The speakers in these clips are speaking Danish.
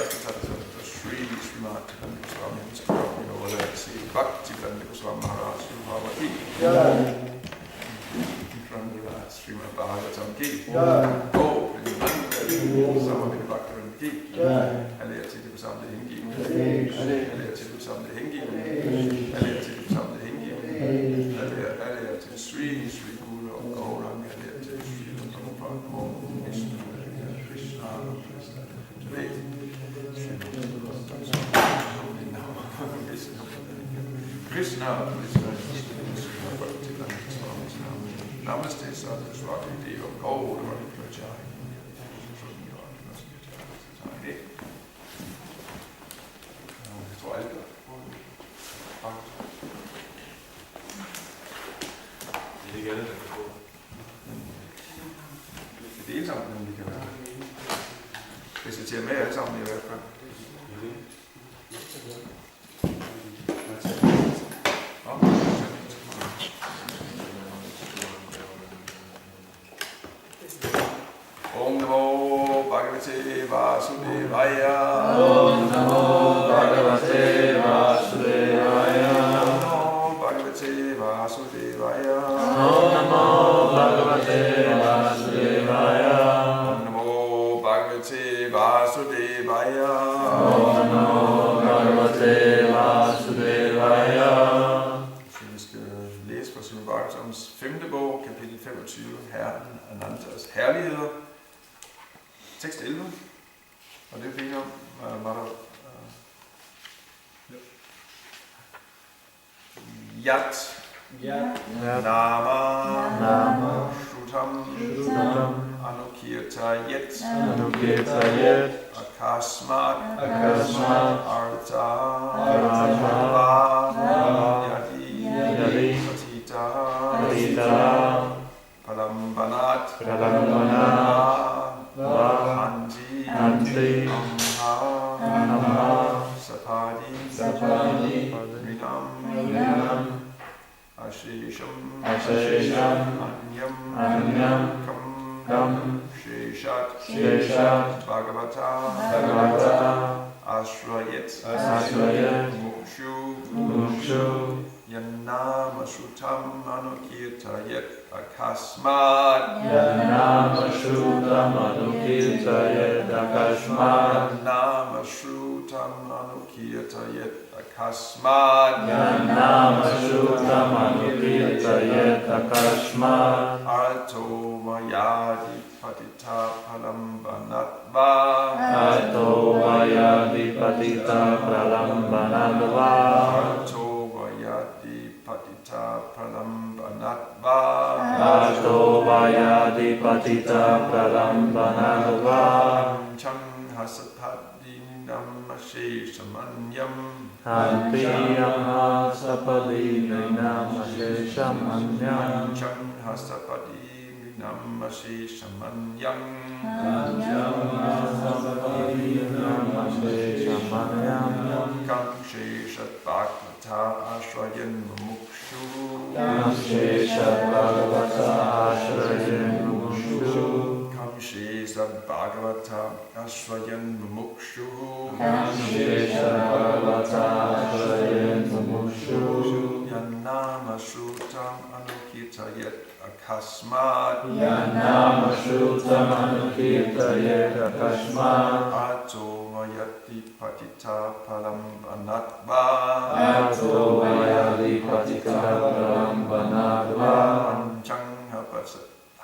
Lalitanatha Namaste Saraswati Devam Gaurani Prajai. Jeg tror alt er det er ikke alle, der kan få. Det er det sammen, men vi kan være. Hvis vi tager med alle sammen i hvert fald. Om Namo Bhagavate Vasudevaya. Om Namo Bhagavate Vasudevaya. Om Namo Bhagavate Vasudevaya. Om Namo Bhagavate Vasudevaya. Om Namo Bhagavate Vasudevaya. Om Namo Bhagavate Vasudevaya. Så vi skal læse fra Srimad Bhagavatams 5. bog, kapitel 25, Herren Anantas herligheder. Tekst 11, og det er fint om, var der Yat, Nama, Shrutam, Anukirtayet, Akasmat, Arta, Yadi, Patita, Palambanat, Hanti, Amha, Sapadi, Rinam, Ashesham, Anyam, Kam, Sheshat, Bhagavata, Ashrayet, Mukshu, Yanama Shutam Anukirtayet Akasmat. Yanama Shutam Anukirtayet Akasmat. Yanama Shutam Anukirtayet Akasmat. Yanama Shutam Anukirtayet Akasmat. Arto Vayadi Patita Palambanatva. Arto Vayadi Patita Palambanatva. Arto Vayadi Patita Pralambanatva. Arto Vayadi Patita Pralambanatva. Chang Hasapadi Namasheshamanyam. Hantiyam Hasapadi Namasheshamanyam. Chang Hasapadi Namasheshamanyam. Hantiyam Hasapadi Namasheshamanyam. Kang Sheshat Bhagavata Ashrayan Mukshu. Kam Sheshat Bhagavata Ashrayan Mukshu. Kam Sheshat Bhagavata Ashrayan Mukshu. Kam Sheshat Bhagavata Ashrayan Mukshu. Yanama Shrutam Anukirtayet Akasmat. Yanama Shrutam Anukirtayet Akasmat. Ato Vayati Patita Palambanatva. Ato Vayati Patita Palambanatva.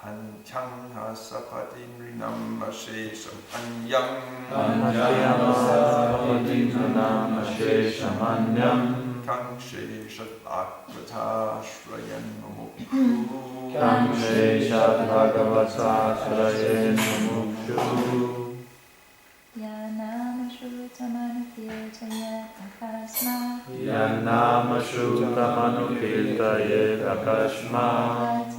Anchang Hasapati Namashesham Anyam. Anchang Hasapati Namashesham Anyam. Kang Sheshat Bhagavata Shrayan Mukshu. Kang Sheshat Bhagavata Shrayan Mukshu. Yanama Shrutam Anukirtayet Akasmat. Yanama Shrutam Anukirtayet Akasmat.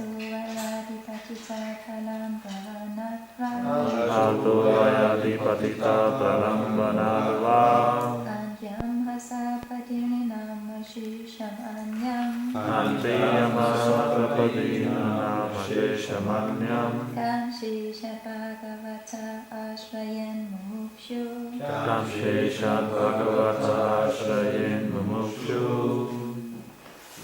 Ato Vayadi Patita Pralambanatva. Anyam Hasapadi Namashesham Anyam. Antiyam Hasapadi Namasheshamanyam. Kam Sheshat Bhagavata Ashrayan Mukshu. mumukshu. Kamsheshat Bhagavata Ashrayen Mumukshu.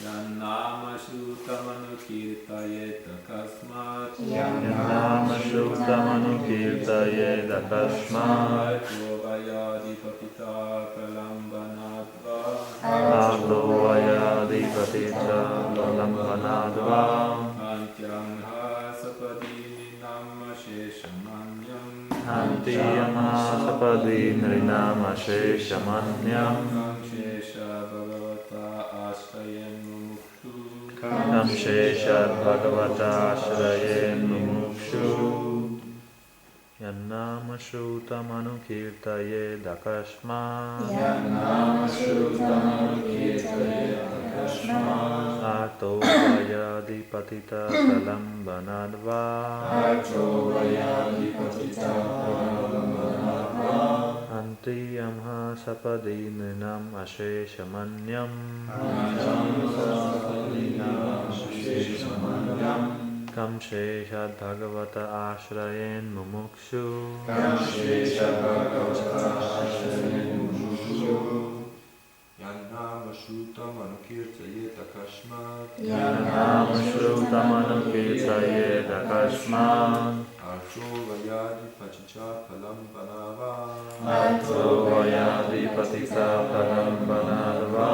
Yannama Shutamanu Kirtayeta Kasmat. Yannama Shuktamanu Kirtayeta Kasmat. Vayadi Patita Pralambanatva. Ato Vayadi Patita Pralambanatva. Antyangha Sapadini Nama Sheshamanyam. Antiyama Sapadi Nrinama Sheshamanyam. Shesha Bhagavata Ashrayen Mumukshu. Kamsheshat Bhagavata Ashrayen Mumukshu. Yannama Shrutamanu Kirtaye Dakashma. Yannama Shrutamanu Kirtaye Dakashma. Ato Vayadi Patita Pralambanadva. Ato Vayadi Patita Pralambanadva. Antiyamha Sapadi Nrinam Asheshamanyam. Kamsheshat Bhagavata Ashrayen Mumukshu. Yannama Shrutamanu Kirtaye Dakashmat. Yannama Shrutamanu Kirtaye Dakashmat. Ato Vayadi Patita Pralambanadva. Ato Vayadi Patita Pralambanadva.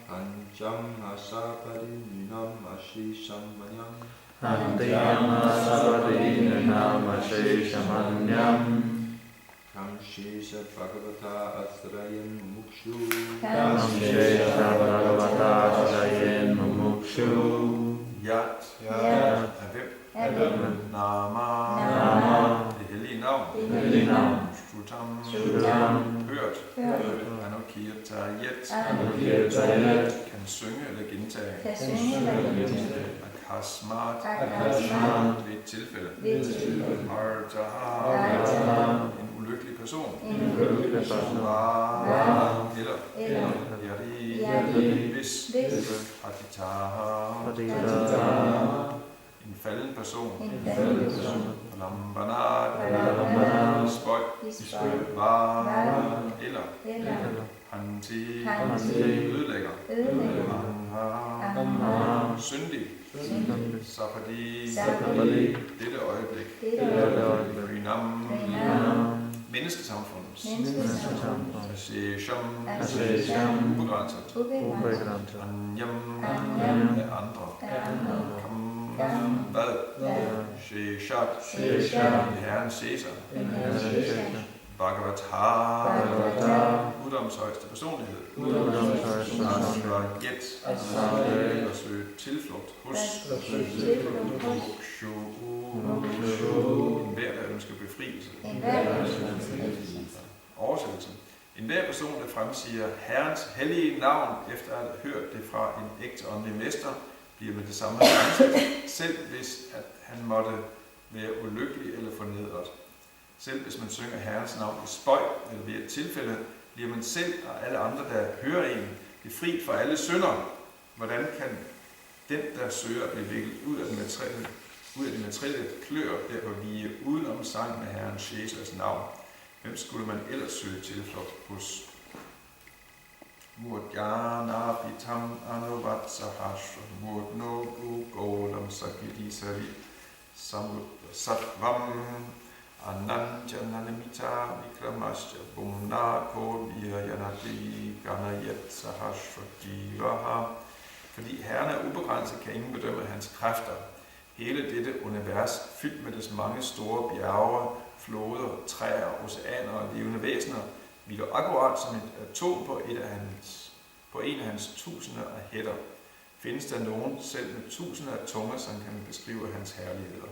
Anjam Hasapadi Ninam Ashishamanyam. Antiyama Sapadi Nrinam Asheshamanyam. Kamsheshat Bhagavata Ashrayen Mumukshu. Kamsheshat Bhagavata Ashrayen Mumukshu. Yat Yat er hvem? er hvem? Nama. Nama. Det hellige navn. Hellig navn. Shrutam. Shrutam. Hørt. Hørt. Anukirtayet. Anukirtayet. Kan synge eller gentage. Kan synge eller gentage. Akasmat. Akasmat. Ved et tilfælde. Ved et tilfælde. Artaha. Artaha. En ulykkelig person. En ulykkelig person. Var. Eller. Eller. Yari. Yari. Hvis. Hvis. Atitaha. Patita. En falden person. En falden person. Lambanat. Lambanat. Spøj. Spøj. Var. Var. Eller. Eller. Hanti. Hanti. Ødelægger. Ødelægger. Anha. Syndig. Syndig. Sapadi. Sapadi. Dette øjeblik. Dette øjeblik. Rinam. Rinam. Menneskesamfundets. Menneskesamfund. Ashesham. Ashesham. Ubegrænset. Ubegrænset. Anyam. Anyam. Af andre. Af andre. Kam. Hvad? Hvad? Sheshat. Sheshat. I Herren Caesar. En herre Caesar. Bhagavata. Bhagavata. Guddoms højeste personlighed. Guddoms højeste personlighed. Asrajet. Og søge tilflugt hos. Tilflugt hos. Mukshu. Mukshu. En hver, der ønsker befrielse. En hver, der ønsker befrielse. Oversættelse. En hver person, der fremsiger Herrens hellige navn, efter at have hørt det fra en ægte åndelig mester, bliver med det samme renset, selv hvis at han måtte være ulykkelig eller fornedret. Selv hvis man synger Herrens navn i spøj eller ved et tilfælde, bliver man selv og alle andre, der hører en, befriet fra alle synder. Hvordan kan den, der søger at blive viklet ud af det materielle klør, derfor vige udenom sang med Herrens Jesus navn? Hvem skulle man ellers søge tilflugt hos? Murjana pitam anuvatsahasha murno ugolam sakidisari sattvam ananjananamita vikramasya bumna kodviryanati ganayat sahasra jivaha. Fordi Herren er ubegrænset, kan ingen bedømme hans kræfter. Hele dette univers, fyldt med dets mange store bjerge, floder, træer, oceaner og levende væsener, hviler akkurat som et atom på en af hans tusinder af hætter. Findes der nogen, selv med tusinder af tunger, som kan beskrive hans herligheder?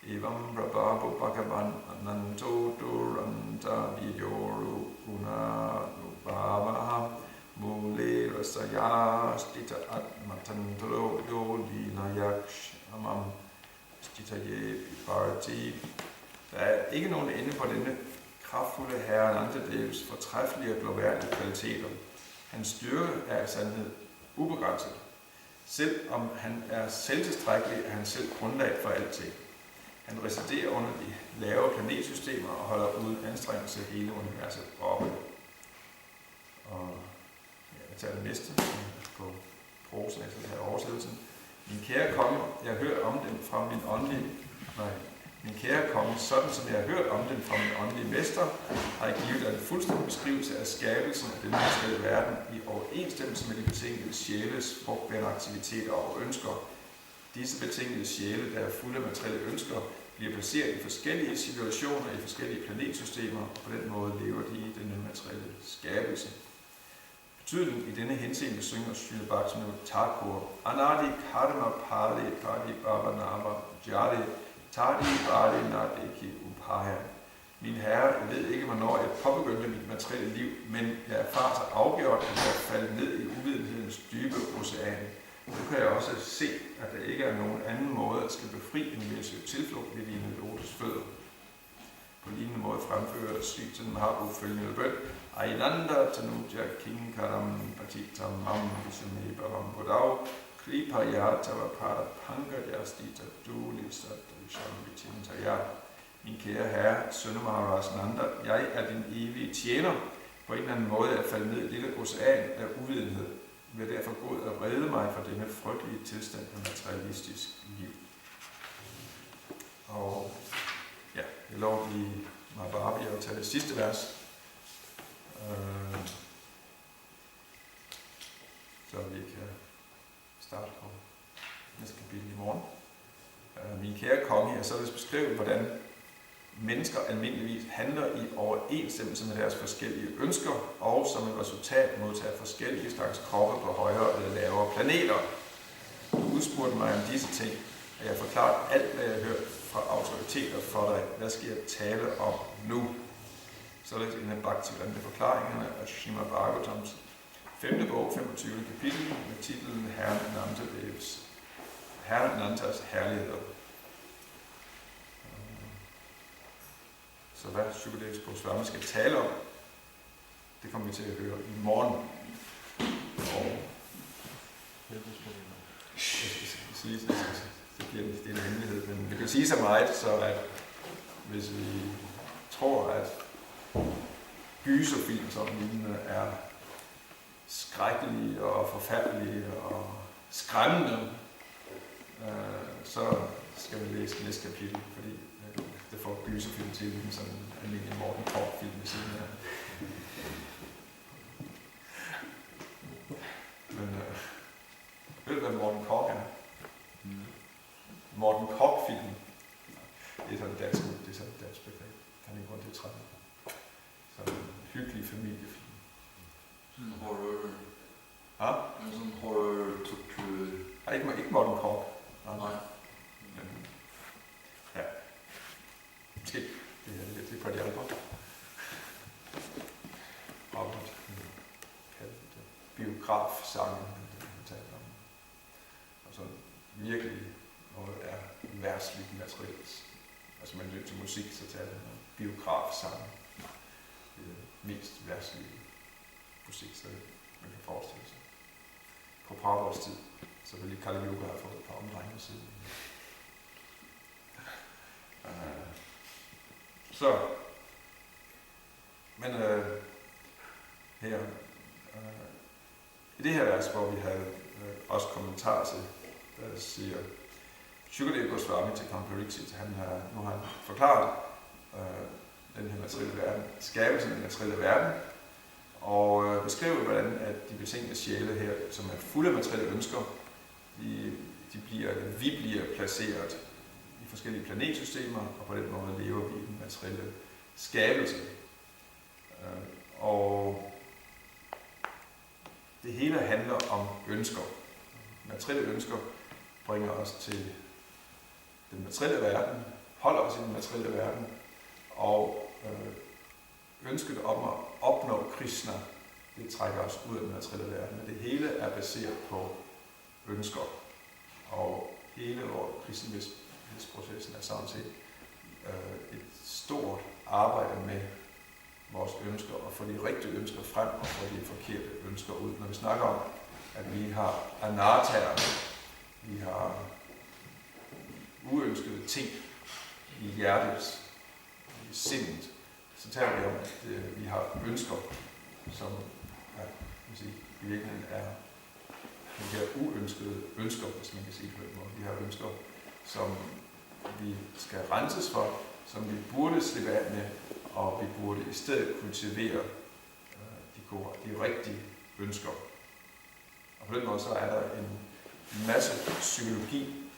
Evam Prabhu Bhagavan Ananto Duranta Vijoru Unanubhavaha Mule Rasaya Stita Atmatantro Yolina Yakshamam Stitaye Viparati. Der er ikke nogen ende på denne kraftfulde herre Anantadevs fortræffelige og glorværdige kvaliteter. Hans styrke er i sandhed ubegrænset. Selv om han er selvtilstrækkelig, er han selv grundlag for alting. Han residerer under de lave planetsystemer og holder uden anstrengelse hele universet oppe. Og jeg tager det næste på prosen efter den her oversættelsen. Min kære konge, jeg har hørt om den fra min åndelige... Min kære konge, sådan som jeg har hørt om den fra min åndelige mester, har jeg givet dig en fuldstændig beskrivelse af skabelsen af den materielle verden i overensstemmelse med de betingede sjæles frugtbærende aktiviteter og ønsker. Disse betingede sjæle, der er fulde af materielle ønsker, bliver placeret i forskellige situationer i forskellige planetsystemer, og på den måde lever de i denne materielle skabelse. Betydningen i denne henseende synger Sri Bhaktivinoda Thakur Anadi Karma Pali Pali Baba Nava Jali Tadi Bali Nadeki Upaya. Min herre, jeg ved ikke, hvornår jeg påbegyndte mit materielle liv, men jeg erfarer så afgjort, at jeg er faldet ned i uvidenhedens dybe ocean. Nu kan jeg også se, at der ikke er nogen anden måde at skal befri end ved at søge tilflugt ved dine lotusfødder. På lignende måde fremfører Sri Mahaprabhu følgende bøn. Ainanda tanuja kinkaram patitam mam visame bhavam bodau klipayatava pada pankajastita duli sattavisham vichintaya. Min kære herre, sønne Maharaj Nanda, jeg er din evige tjener. På en eller anden måde er jeg faldet ned i dette ocean af uvidenhed. Jeg vil derfor gå ud og redde mig fra denne frygtelige tilstand af materialistisk liv. Og ja, jeg lover lige Mahabharati at tage det sidste vers. Så vi kan starte på næste kapitel i morgen. Min kære konge, jeg har således beskrevet, hvordan mennesker almindeligvis handler i overensstemmelse med deres forskellige ønsker, og som et resultat modtager forskellige slags kroppe på højere eller lavere planeter. Du udspurgte mig om disse ting, og jeg har forklaret alt, hvad jeg har hørt fra autoriteter for dig. Hvad skal jeg tale om nu? Så er det en af Bhaktivedanta forklaringerne af Srimad Bhagavatams 5. bog, 25. kapitel med titlen Herren Anantas herligheder. Så hvad Sukadevs Goswami skal tale om, det kommer vi til at høre i morgen. Og det bliver en hemmelighed, men vi kan sige så meget, så at hvis vi tror, at gyserfilm som lignende er skrækkelige og forfærdelige og skræmmende, så skal vi læse næste kapitel, fordi det får gyserfilm til en sådan en almindelig Morten Kork-film ved siden af. Men ved du, hvad Morten Kork er? Morten Kork-film. Det er sådan et dansk begreb. Kan ikke gå til træet. Så en hyggelig familiefilm. Sådan en horror. Ja? Sådan en horror-tortur. Ikke Morten Kork. Nej. Ja. Måske. Det er på de andre. Og biografsangen, det vi taler om. Og så virkelig noget er værtsligt materielt. Altså man lytter til musik, så taler man om biografsangen. Det er mest værtslige musik, så man kan forestille sig. På Prabhuds tid, så vil Kali Yuga have fået et par omdrejninger siden. Så, men her, i det her vers, hvor vi havde også kommentar til, der siger Sukadeva Goswami til Kampariksit, nu har han forklaret den her materielle verden, skabelsen af den materielle verden, og beskriver, hvordan at de betingede sjæle her, som er fulde af materielle ønsker, vi bliver placeret i forskellige planetsystemer, og på den måde lever vi i den materielle skabelse. Og det hele handler om ønsker. Materielle ønsker bringer os til den materielle verden, holder os i den materielle verden, og ønsket om at opnå Krishna, det trækker os ud af den materielle verden. Men det hele er baseret på ønsker. Og hele Krishna-processen er sådan set et stort arbejde med vores ønsker, og få de rigtige ønsker frem, og få de forkerte ønsker ud. Når vi snakker om, at vi har anartaer, vi har uønskede ting, i hjertet, i sindet, så taler vi om, at vi har ønsker, som i virkeligheden er de her uønskede ønsker, hvis man kan sige det på den måde. Vi har ønsker, som vi skal renses for, som vi burde slippe af med, og vi burde i stedet kultivere de rigtige ønsker. Og på den måde så er der en masse psykologi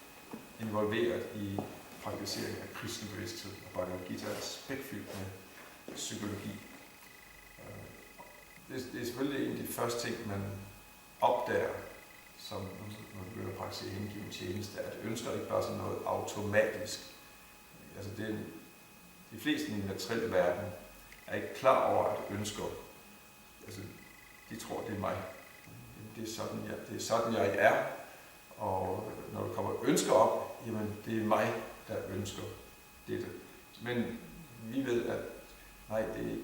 involveret i praktisering af kristen bevidsthed, og Bhagavad Gita er spækfyldt med psykologi. Det er selvfølgelig en af de første ting, man opdager, som når man begynder at praktisere hengiven tjeneste, at ønsker ikke bare sådan noget automatisk. Altså de fleste i den materielle verden er ikke klar over, at ønsker, altså de tror, det er mig. Det er sådan, jeg er. Og når der kommer ønsker op, jamen det er mig, der ønsker dette. Men vi ved, at nej, det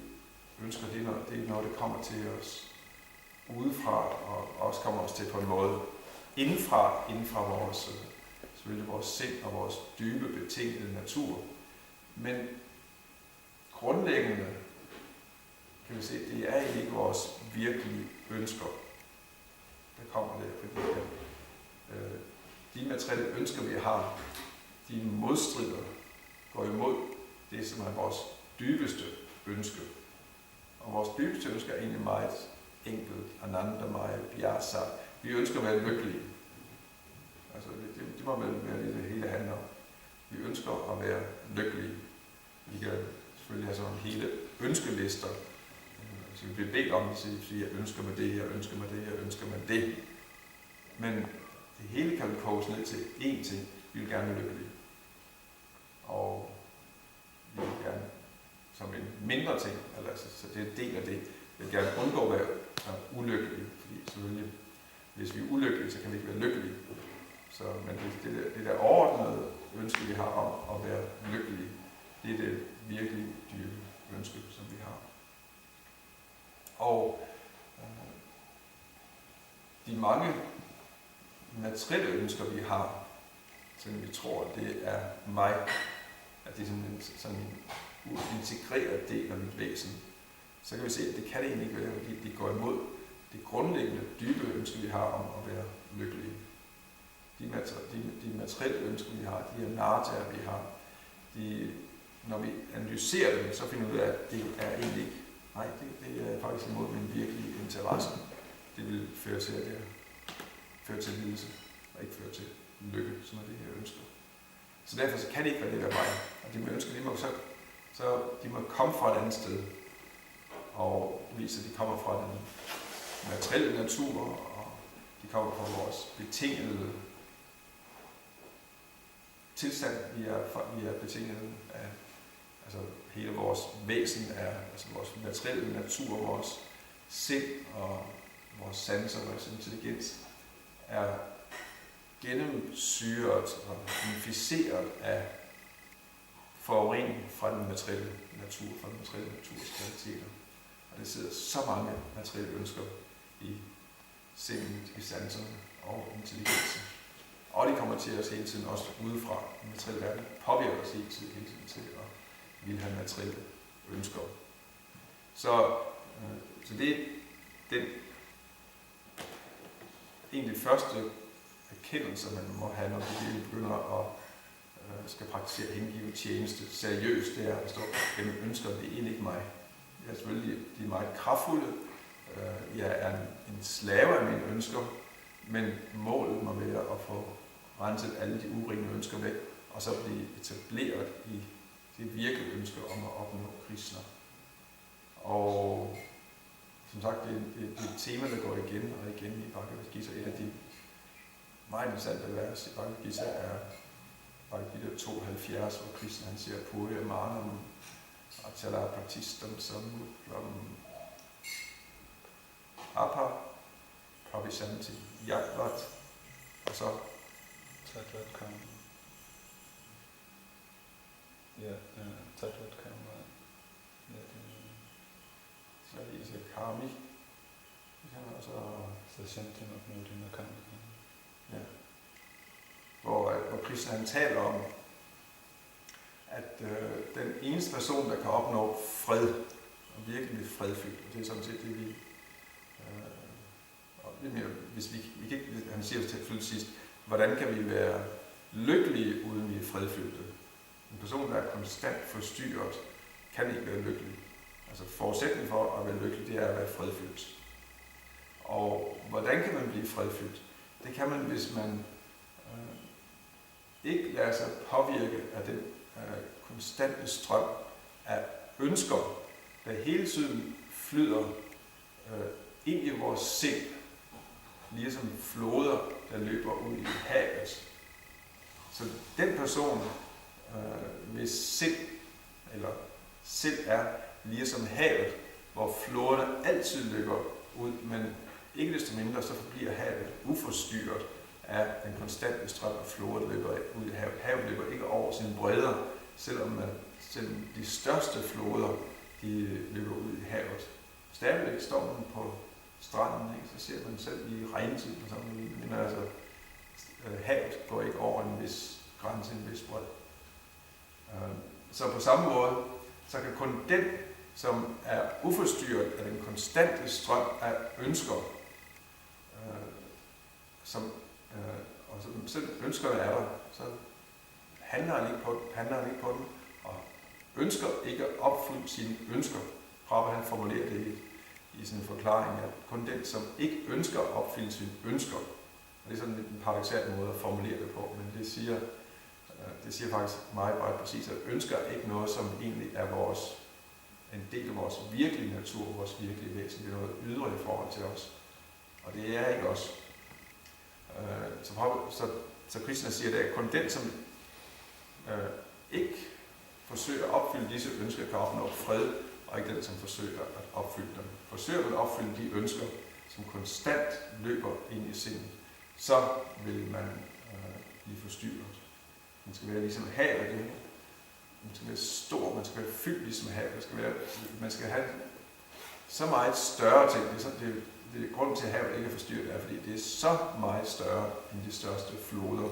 ønsker, det er noget, der kommer til os udefra, og også kommer os til på en måde inden fra vores, selvfølgelig vores sind og vores dybe betingede natur. Men grundlæggende kan vi se, det er ikke vores virkelige ønsker, der kommer der, fordi de materielle ønsker, vi har, de modstrider, går imod det, som er vores dybeste ønske. Og vores dybeste ønske er egentlig meget enkelt, anandamaya, bhyasa. Vi ønsker at være lykkelige. Altså, det må vel være det hele handler om. Vi ønsker at være lykkelige. Vi kan selvfølgelig have sådan hele ønskelister. Så vi bliver bedt om at sige, jeg ønsker mig det, jeg ønsker mig det, jeg ønsker mig det. Men det hele kan koges ned til én ting. Vi vil gerne være lykkelige. Og vi vil gerne, som en mindre ting, altså, så det er en del af det, vi vil gerne undgå at være ulykkelige. Fordi selvfølgelig, hvis vi er ulykkelige, så kan vi ikke være lykkelige. Så, men det der overordnede ønske, vi har om at være lykkelige, det er det virkelig dybe ønske, som vi har. Og de mange materielle ønsker, vi har, som vi tror, det er mig, at det er sådan en integreret del af mit væsen, så kan vi se, at det kan det egentlig ikke være, fordi det går imod det grundlæggende, dybe ønske, vi har om at være lykkelige. De materielle ønsker, vi har, de her nartaer, vi har, når vi analyserer dem, så finder vi ud af, at det er egentlig ikke, nej, det er faktisk imod min virkelige interesse. Det vil føre til, at det føre til lidelse, og ikke føre til lykke, som er det her ønsker. Så derfor så kan det ikke være mig. Og de ønsker, de må komme fra et andet sted, og vise, at de kommer fra den materielle natur, og de kommer fra vores betingede tilstand. Vi er betinget af, altså hele vores væsen er, altså vores materielle natur, vores sind og vores sanser, vores intelligens, er gennemsyret og inficeret af forurening fra den materielle natur, fra den materielle naturs kvaliteter. Og der sidder så mange materielle ønsker i sindet, i sanserne og intelligensen. Og de kommer til os hele tiden også udefra. Den materielle verden påvirker os hele tiden til at ville have materielle ønsker. Så det er den egentlig første erkendelse, man må have, når vi begynder at skal praktisere hengiven tjeneste seriøst, det er at stå, jamen ønsker det egentlig ikke mig. Jeg er selvfølgelig, de er meget kraftfulde. Jeg er en slave af mine ønsker, men målet må være at få renset alle de urene ønsker væk, og så blive etableret i det virkelige ønske om at opnå Krishna. Og som sagt, det er et tema, der går igen og igen i Bhagavad Gita. Et af de meget interessante vers i Bhagavad Gita er Bhagavad Gita 72, hvor Krishna han siger, Purya Manam Achala Pratistam Samudram Apa Pravisanti Yadvat, og så Tatvat Karma. Ja, Tatvat Karma. Så er det karmi. Det kan man også... Så Shantim Apnodina Karma. Ja. Hvor Krishna han taler om, at den eneste person, der kan opnå fred, og virkelig fredfyldt, og det er sådan set det, vi... hvis vi kan ikke, han siger til sidst, hvordan kan vi være lykkelige, uden vi er fredfyldte? En person, der er konstant forstyrret, kan ikke være lykkelig. Altså forudsætningen for at være lykkelig, det er at være fredfyldt. Og hvordan kan man blive fredfyldt? Det kan man, hvis man ikke lader sig påvirke af den konstante strøm af ønsker, der hele tiden flyder ind i vores sind, ligesom floder, der løber ud i havet. Så den person, hvis sind, eller sind er ligesom havet, hvor floderne altid løber ud, men ikke desto mindre, så forbliver havet uforstyrret af den konstante strøm af floder, der løber ud i havet. Havet løber ikke over sine bredder, selvom de største floder, de løber ud i havet. Stadigvæk står man på stranden, ikke? Så ser man selv i regntiden og sådan noget, men altså, havet går ikke over en vis grænse, en vis bred. Så på samme måde, så kan kun den, som er uforstyrret af den konstante strøm af ønsker, og selv ønskerne er der, så handler han ikke på dem, og ønsker ikke at opfylde sine ønsker. Prabhu han formulerer det i sin forklaring, at kun den, som ikke ønsker at opfylde sine ønsker, og det er sådan en paradoksal måde at formulere det på, men det siger faktisk meget præcis, at ønsker ikke noget, som egentlig er en del af vores virkelige natur, vores virkelige væsen. Det er noget ydre i forhold til os. Og det er ikke os. Så Krishna siger, at det er kun den, som ikke forsøger at opfylde disse ønsker, kan opnå fred, og ikke den, som forsøger at opfylde dem. Forsøger at opfylde de ønsker, som konstant løber ind i sindet, så vil man blive forstyrret. Man skal være ligesom havet igen. Man skal være stor, man skal være fyldt ligesom havet. Man skal have så meget større ting. Det er grunden til, at havet ikke er forstyrret, er, fordi det er så meget større end de største floder,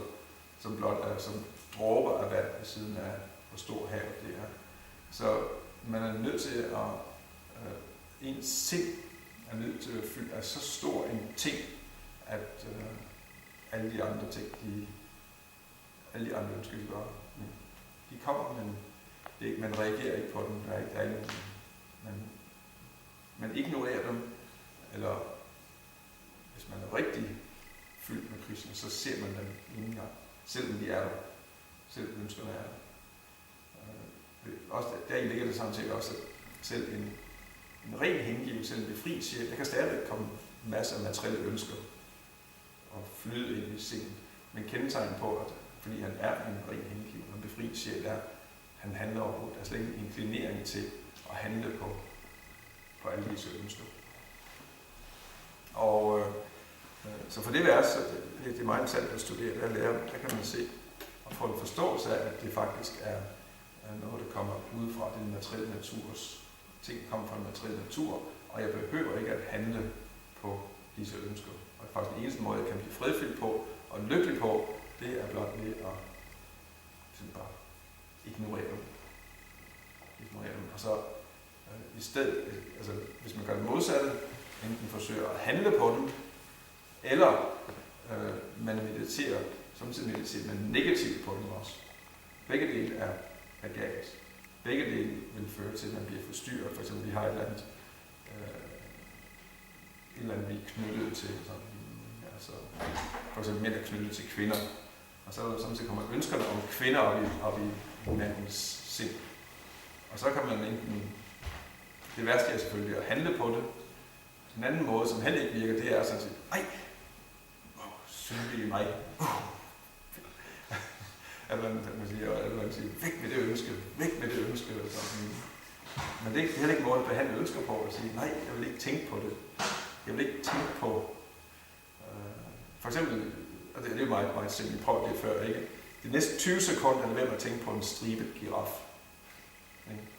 som blot er som dråber af vand ved siden af, hvor stor havet det er. Så man er nødt til at ens sind er nødt til at fylde af så stor en ting, at alle de andre ting, alle de andre ønsker, de kommer, men man reagerer ikke på dem. Man ignorerer dem, eller hvis man er rigtig fyldt med Krishna, så ser man dem ingen gang, selvom de er der, selvom ønskerne er der. Også der ligger det sådan set også, at selv en ren hengivelse, en befri sjæl, der kan stadig komme masser af materielle ønsker og flyde ind i sindet. Men kendetegn på, at fordi han er en ren hengiven, og en befri sjæl er, han handler overhovedet. Der er slet ikke en inklinering til at handle på alle disse ønsker. Og så for det vers, det er meget interessant at studere det og lære, der kan man se og få en forståelse af, at det faktisk er noget, der kommer ud fra den materielle naturs ting, kommer fra den materielle natur, og jeg behøver ikke at handle på disse ønsker. Og faktisk den eneste måde, jeg kan blive fredfyldt på og lykkelig på, det er blot ved at bare ignorere dem. Og så i stedet, altså hvis man gør det modsatte, enten forsøger at handle på dem, eller man mediterer, samtidig mediterer man negativt på dem også. Begge dele er galt. Begge dele vil føre til, at man bliver forstyrret. For eksempel, vi har et eller andet vi er knyttet til. Sådan, altså, for eksempel mænd er knyttet til kvinder. Og så samtidig kommer ønskerne om kvinder op i mandens sind. Og så kan man enten... Det værste er selvfølgelig at handle på det. En anden måde, som heller ikke virker, det er sådan at sige, ej, syndig mig. Eller man siger, væk med det ønske, væk med det ønske. Eller sådan. Men det er heller ikke måde at behandle ønsker på, at sige, nej, jeg vil ikke tænke på det. Jeg vil ikke tænke på... for eksempel, og det er meget, meget simpelt, vi prøvede det før, ikke? De næste 20 sekunder, lad være med at tænke på en stribet giraf.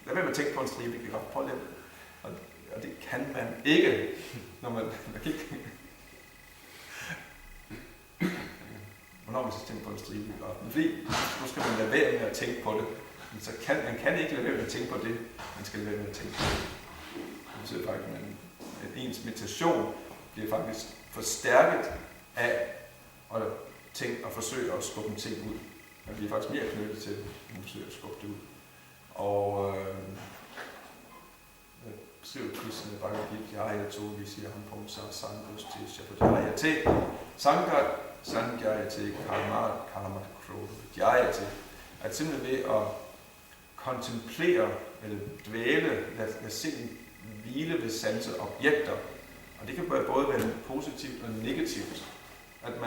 Lad være med at tænke på en stribet giraf. Prøv lige. Og det kan man ikke, når man kigger. Hvornår man skal tænke på en stribet giraf? Fordi nu skal man lade være med at tænke på det. så man kan ikke lade være med at tænke på det, man skal lade være med at tænke på det. Det betyder faktisk, at ens meditation bliver faktisk forstærket af at tænke og forsøge at skubbe en ting ud. Man bliver faktisk mere knyttet til, at man forsøger at skubbe det ud. Og beskriver Krishna Bhagavad Gita, Jaya Tovi, siger han på Sangosti, Shabadayate, Sangat, Sanjayate, Karmat, Karmat, Krodha, Jayate. At simpelthen ved at kontemplere, eller dvæle, lade sindet hvile ved sanseobjekter. Og det kan både være positivt og negativt. At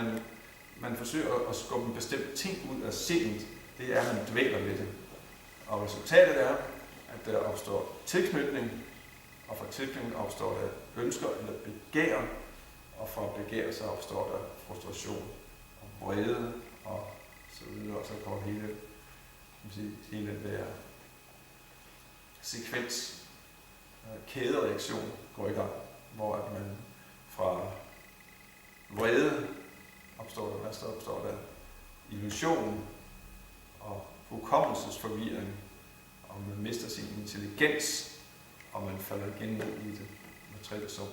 man forsøger at skubbe en bestemt ting ud af sindet, det er, at man dvæler ved det. Og resultatet er, at der opstår tilknytning, og fra tilknytning opstår der ønsker eller begær, og fra begær så opstår der frustration og vrede, og så videre, og så går hele den der sekvens, kædereaktion går i gang, hvor at man fra vrede opstår der illusion og hukommelsesforvirring, og man mister sin intelligens, og man falder igen ned i det materielle som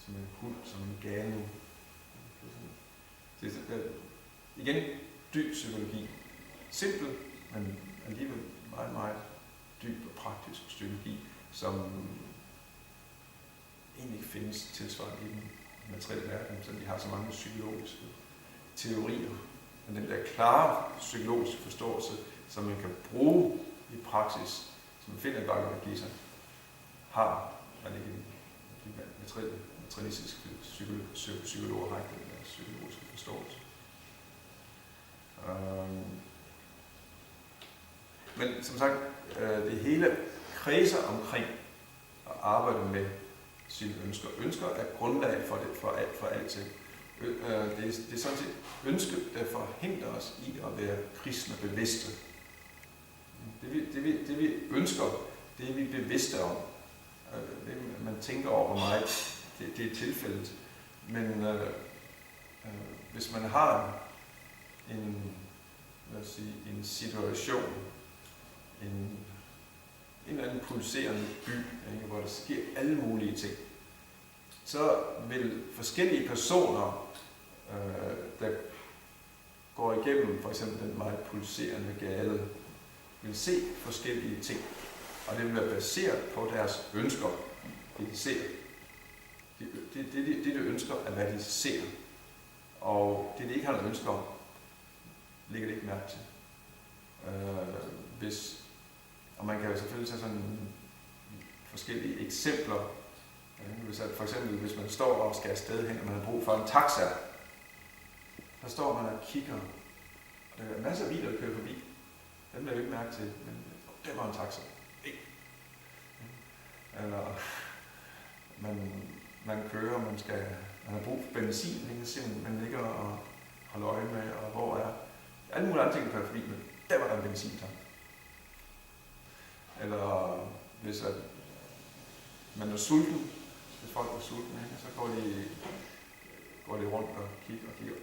en hund, som en gane. Det er igen dyb psykologi. Simpel, men alligevel meget, meget dyb og praktisk psykologi, som egentlig ikke findes tilsvarende i den materielle verden, så de har så mange psykologiske teorier. Men den der klare psykologiske forståelse, som man kan bruge i praksis, som man finder i Bhagavad Gita, har man ikke de materialistiske psykologer har ikke den der psykologiske forståelse. Men som sagt, det hele kredser omkring at arbejde med sine ønsker. Ønsker er grundlag for alting. Det er sådan set ønsket, der forhindrer os i at være kristne bevidste. Det vi ønsker, det er vi bevidste om. Man tænker over, hvor meget det er tilfældet. Men hvis man har en situation, en eller anden pulserende by, ikke, hvor der sker alle mulige ting, så vil forskellige personer, der går igennem for eksempel den meget pulserende gade, vil se forskellige ting. Og det vil være baseret på deres ønsker, det de ser. Det de ønsker, er hvad de ser. Og det de ikke har noget ønsker om, ligger det ikke mærke til. Og man kan jo selvfølgelig tage sådan forskellige eksempler. For eksempel, hvis man står og skal afsted hen, og man har brug for en taxa, så står man og kigger. Og der er masser af biler, der kører forbi. Dem er jo ikke mærke til, men det var en taxa. Eller man kører, man har brug for benzin, man ligger og holder øje med, og hvor er alle mulige andre ting, der kører forbi, men der var der en benzintank. Eller hvis man er sulten, hvis folk er sultne, så går de rundt og kigger.